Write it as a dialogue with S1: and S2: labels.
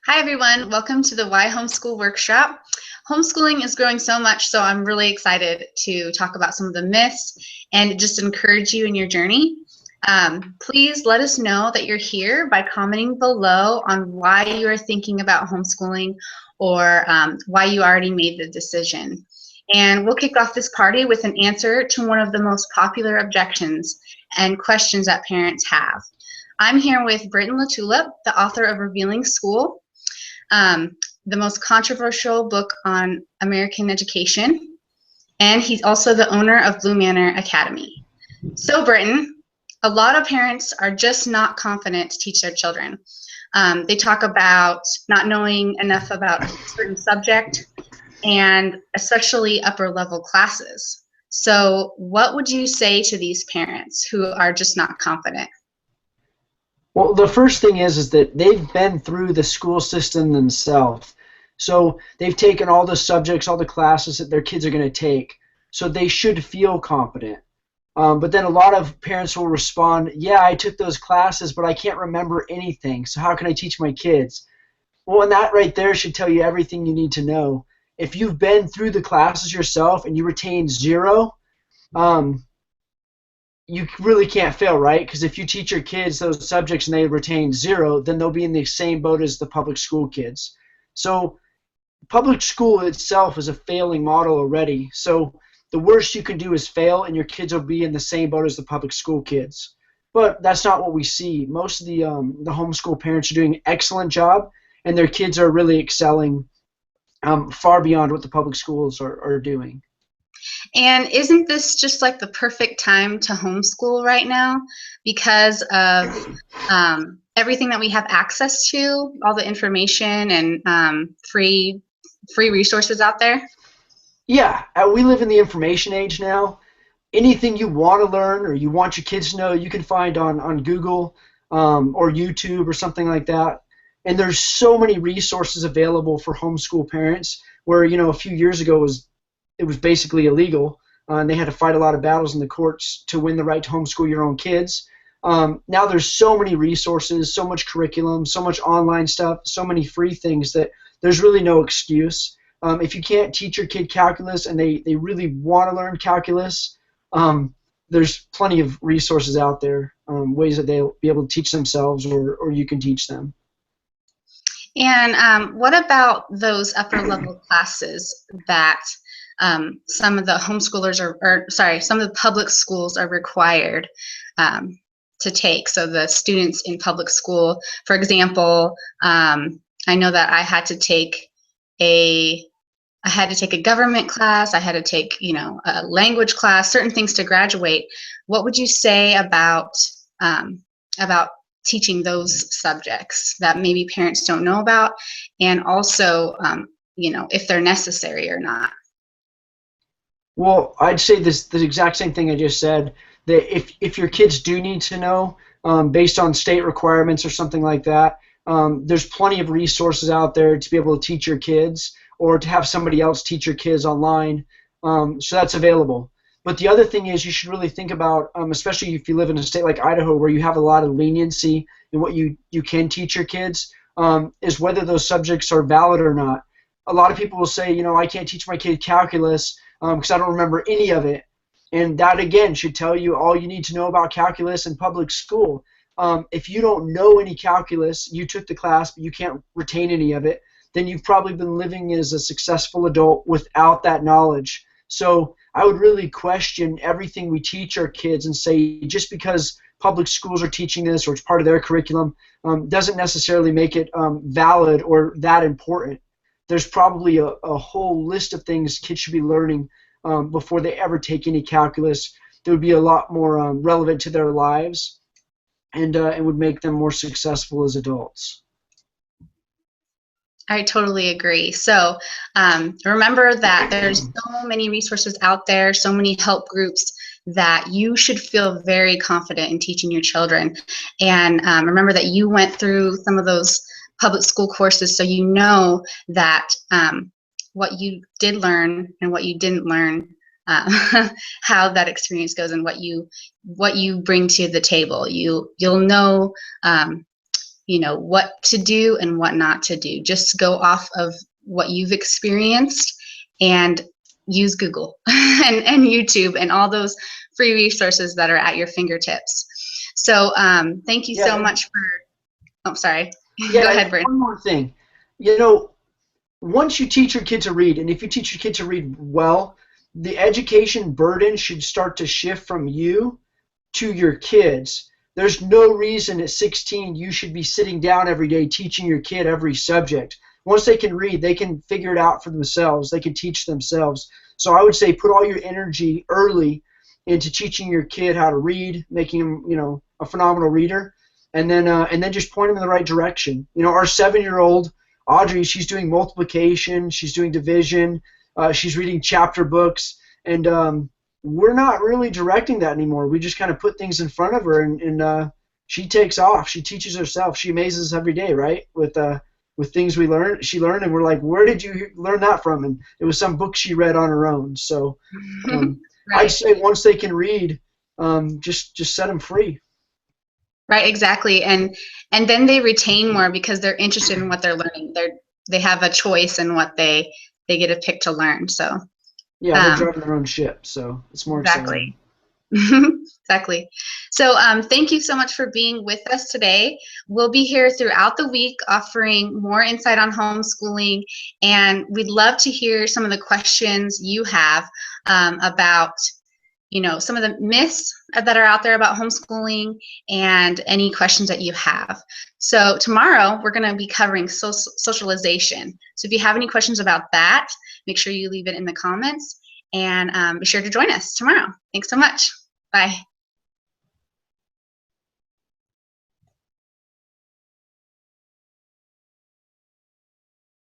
S1: Hi everyone, welcome to the Why Homeschool Workshop. Homeschooling is growing so much, so I'm really excited to talk about some of the myths and just encourage you in your journey. Please let us know that you're here by commenting below on why you are thinking about homeschooling or why you already made the decision. And we'll kick off this party with an answer to one of the most popular objections and questions that parents have. I'm here with Britton LaTulip, the author of Revealing School, the most controversial book on American education, and he's also the owner of Blue Manor Academy. So, Britton, a lot of parents are just not confident to teach their children. They talk about not knowing enough about a certain subject, and especially upper level classes. So, what would you say to these parents who are just not confident?
S2: Well, the first thing is that they've been through the school system themselves. So they've taken all the subjects, all the classes that their kids are going to take. So they should feel competent. But then a lot of parents will respond, yeah, I took those classes, but I can't remember anything. So how can I teach my kids? Well, and that right there should tell you everything you need to know. If you've been through the classes yourself and you retain zero, you really can't fail, right? Because if you teach your kids those subjects and they retain zero, then they'll be in the same boat as the public school kids. So public school itself is a failing model already. So the worst you can do is fail, and your kids will be in the same boat as the public school kids. But that's not what we see. Most of the homeschool parents are doing an excellent job, and their kids are really excelling far beyond what the public schools are doing.
S1: And isn't this just like the perfect time to homeschool right now because of everything that we have access to, all the information and free resources out there?
S2: Yeah, we live in the information age now. Anything you want to learn or you want your kids to know, you can find on Google or YouTube or something like that. And there's so many resources available for homeschool parents where, a few years ago it was basically illegal, and they had to fight a lot of battles in the courts to win the right to homeschool your own kids. Now there's so many resources, so much curriculum, so much online stuff, so many free things that there's really no excuse. If you can't teach your kid calculus and they really want to learn calculus, there's plenty of resources out there, ways that they'll be able to teach themselves or you can teach them.
S1: And what about those upper level classes that some of the homeschoolers some of the public schools are required to take? So the students in public school, for example, I know that I had to take a government class. I had to take, a language class, certain things to graduate. What would you say about teaching those subjects that maybe parents don't know about, and also, if they're necessary or not?
S2: Well, I'd say the exact same thing I just said, that if your kids do need to know, based on state requirements or something like that, there's plenty of resources out there to be able to teach your kids or to have somebody else teach your kids online. So that's available. But the other thing is you should really think about, especially if you live in a state like Idaho where you have a lot of leniency in what you can teach your kids, is whether those subjects are valid or not. A lot of people will say, I can't teach my kid calculus because I don't remember any of it. And that, again, should tell you all you need to know about calculus in public school. If you don't know any calculus, you took the class, but you can't retain any of it, then you've probably been living as a successful adult without that knowledge. So I would really question everything we teach our kids and say just because public schools are teaching this or it's part of their curriculum doesn't necessarily make it valid or that important. There's probably a whole list of things kids should be learning before they ever take any calculus that would be a lot more relevant to their lives and would make them more successful as adults.
S1: I totally agree. So remember that there's so many resources out there, so many help groups, that you should feel very confident in teaching your children. And remember that you went through some of those public school courses, so you know that what you did learn and what you didn't learn, how that experience goes, and what you bring to the table. You'll know you know, what to do and what not to do. Just go off of what you've experienced and use Google and YouTube and all those free resources that are at your fingertips. So thank you so much for, oh, sorry.
S2: Yeah,
S1: Go ahead, Brent.
S2: one more thing. You know, once you teach your kid to read, and if you teach your kid to read well, the education burden should start to shift from you to your kids. There's no reason at 16 you should be sitting down every day teaching your kid every subject. Once they can read, they can figure it out for themselves. They can teach themselves. So I would say put all your energy early into teaching your kid how to read, making him, you know, a phenomenal reader, and then just point him in the right direction. You know, our 7-year-old Audrey, she's doing multiplication, she's doing division, she's reading chapter books, and we're not really directing that anymore. We just kind of put things in front of her, and she takes off. She teaches herself. She amazes us every day, right? With things she learned, and we're like, where did you learn that from? And it was some book she read on her own. So
S1: Right.
S2: I'd say once they can read, just set them free.
S1: Right, exactly. And then they retain more because they're interested in what they're learning. They have a choice in what they get to pick to learn. So
S2: yeah, they're driving their own ship, so it's more
S1: exactly.
S2: exciting.
S1: Exactly. So thank you so much for being with us today. We'll be here throughout the week offering more insight on homeschooling, and we'd love to hear some of the questions you have about, you know, some of the myths that are out there about homeschooling and any questions that you have. So tomorrow we're going to be covering socialization. So if you have any questions about that, make sure you leave it in the comments, and be sure to join us tomorrow. Thanks so much. Bye.